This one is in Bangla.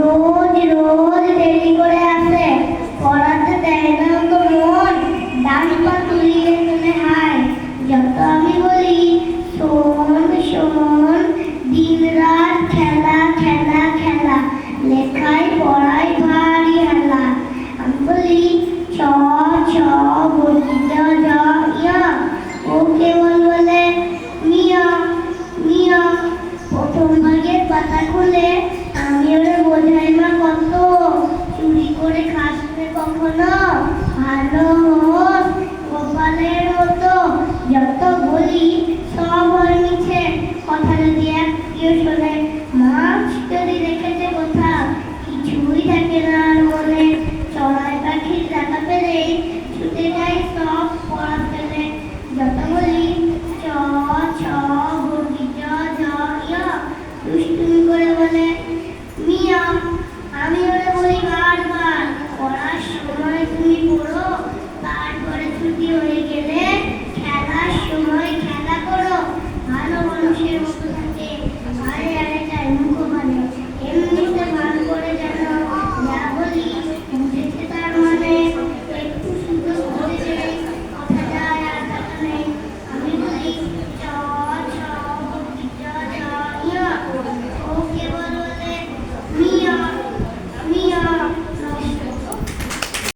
রোজ রোজ দেরি করে আসে, পড়াতে দেয় না তো মন, ডান পা তুলিয়ে তুলে হায়। যত আমি বলি শোন শোন, দিন রাত খেলা খেলা খেলা, লেখায় পড়ায় ভারী হেলা। আমি বলি ছ ছ বলি জ জ ইয়া, ও কেবল বলে মিয়া মিয়া। প্রথম ভাগের পাতা খুলে আমি ওরে বোঝাই মা কত, চুরি করে খাসবে কখনো?